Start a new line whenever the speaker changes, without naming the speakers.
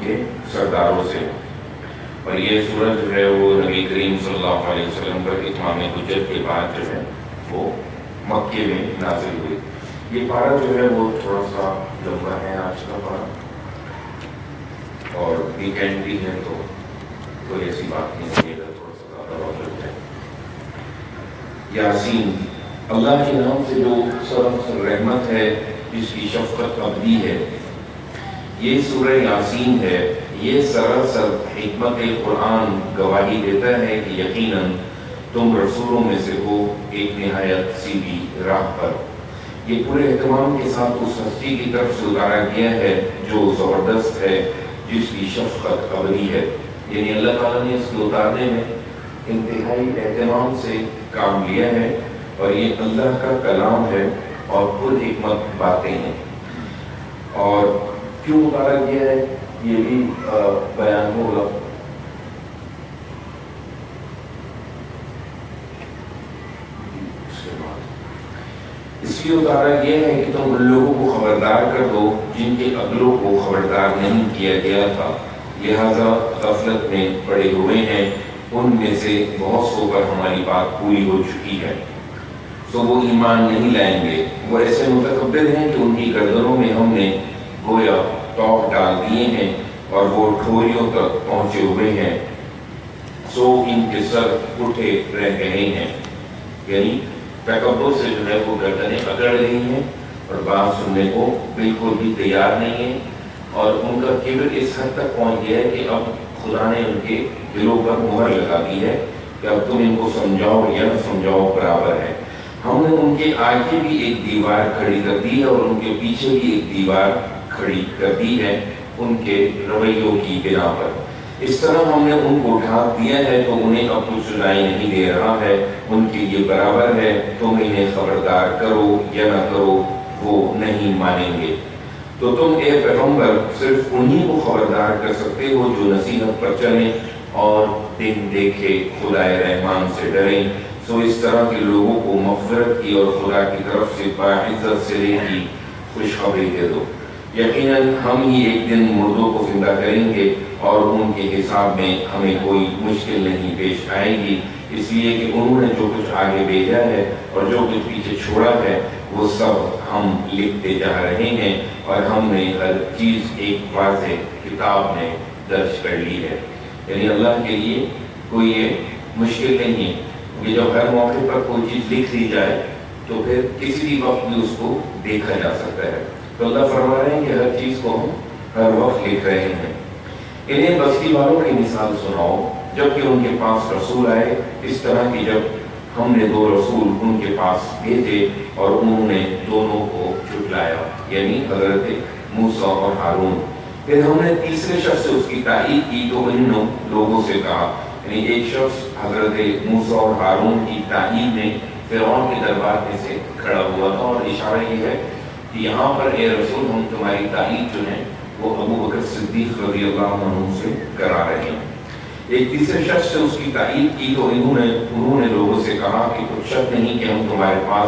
کے سرداروں سے. اور یہ سورج جو ہے وہ نبی کریم صلی اللہ علیہ وسلم پر اتمام حجت کے بعد جو ہے وہ مکے میں نازل ہوئی. یہ پارہ جو ہے وہ تھوڑا سا لمبا ہے آج کا پارہ، اور ویکینڈ بھی ہے تو کوئی ایسی بات نہیں ہے، تھوڑا سا زیادہ وقت لگ جائے. یاسین، اللہ کے نام سے جو سراسر رحمت ہے، جس کی شفقت ابدی ہے. یہ سورہ یاسین ہے. یہ سراسر حکمت قرآن گواہی دیتا ہے کہ یقیناً تم رسولوں میں سے ہو ایک نہایت سیدھی راہ پر. یہ پورے اہتمام کے ساتھ اس ہستی کی طرف سے اتارا گیا ہے جو زبردست ہے، جس کی شفقت ابدی ہے. یعنی اللہ تعالیٰ نے اس کو اتارنے میں انتہائی اہتمام سے کام لیا ہے، اور یہ اللہ کا کلام ہے اور پر حکمت باتیں ہیں. اور کیوں اتارا گیا ہے یہ بھی بیان ہوگا. اس لیے اتارا گیا ہے کہ تم ان لوگوں کو خبردار کر دو جن کے عقلوں کو خبردار نہیں کیا گیا تھا، لہذا غفلت میں پڑے ہوئے ہیں. ان میں سے بہت سو پر ہماری بات پوری ہو چکی ہے، سو وہ ایمان نہیں لائیں گے. وہ ایسے متکبر ہیں کہ ان کی گردنوں میں ہم نے گویا توق ڈال دیے ہیں اور وہ ٹھوریوں تک پہنچے ہوئے ہیں، سو ان کے سر اٹھے رہ گئے ہیں. یعنی تکبر سے جو ہے وہ گردنیں اکڑ رہی ہیں اور بات سننے کو بالکل بھی تیار نہیں ہے. اور ان کا کبر اس حد تک پہنچ گیا ہے کہ اب خدا نے ان کے دلوں پر مہر لگا دی ہے کہ اب تم ان کو سمجھاؤ یا نہ سمجھاؤ برابر ہے. ہم نے ان کے آگے بھی ایک دیوار کھڑی کر دی ہے اور ان کے پیچھے بھی ایک دیوار کھڑی کر دی ہے ان کے رویوں کی بنا پر. اس طرح ہم نے ان کو ڈھانپ دیا ہے تو انہیں اب کچھ سنائی نہیں دے رہا ہے. ان کے لیے برابر ہے، تم انہیں خبردار کرو یا نہ کرو، وہ نہیں مانیں گے. تو تم اے پیغمبر صرف انہی کو خبردار کر سکتے ہو جو نصیحت پر چلیں اور دن دیکھے خدائے رحمان سے ڈریں. سو اس طرح کے لوگوں کو مغفرت کی اور خدا کی طرف سے باعزت صلے کی خوشخبری دے دو. یقیناً ہم ہی ایک دن مردوں کو زندہ کریں گے اور ان کے حساب میں ہمیں کوئی مشکل نہیں پیش آئے گی، اس لیے کہ انہوں نے جو کچھ آگے بھیجا ہے اور جو کچھ پیچھے چھوڑا ہے وہ سب ہم لکھتے جا رہے ہیں، اور ہم نے ہر چیز ایک واضح کتاب میں درج کر لی ہے. یعنی اللہ کے لیے کوئی یہ مشکل نہیں ہے کہ جب ہر موقع پر کوئی چیز لکھ دی جائے تو پھر کسی بھی وقت بھی اس کو دیکھا جا سکتا ہے. تو اللہ فرما رہے ہیں کہ ہر چیز کو ہم ہر وقت لکھ رہے ہیں. انہیں بستی والوں کی مثال سناؤ جبکہ ان کے پاس رسول آئے، اس طرح کی جب ہم نے دو رسول ان کے پاس بھیجے اور انہوں نے دونوں کو جھٹلایا، یعنی حضرت موسیٰ اور ہارون. پھر ہم نے تیسرے شخص سے اس کی تائید کی تو ان لوگوں سے کہا، یعنی ایک شخص حضرت موسیٰ اور ہارون کی تائید میں فرعون کے دربار میں سے کھڑا ہوا تھا، اور اشارہ یہ ہے کہ یہاں پر اے رسول ہم تمہاری تائید جو ہے وہ ابو بکر صدیق رضی اللہ عنہ سے کرا رہے ہیں. ایک تیسرے شخص سے اس کی تائید کی تو انہوں نے لوگوں سے کہا کہ کچھ شک نہیں کہ ہم تمہارے پاس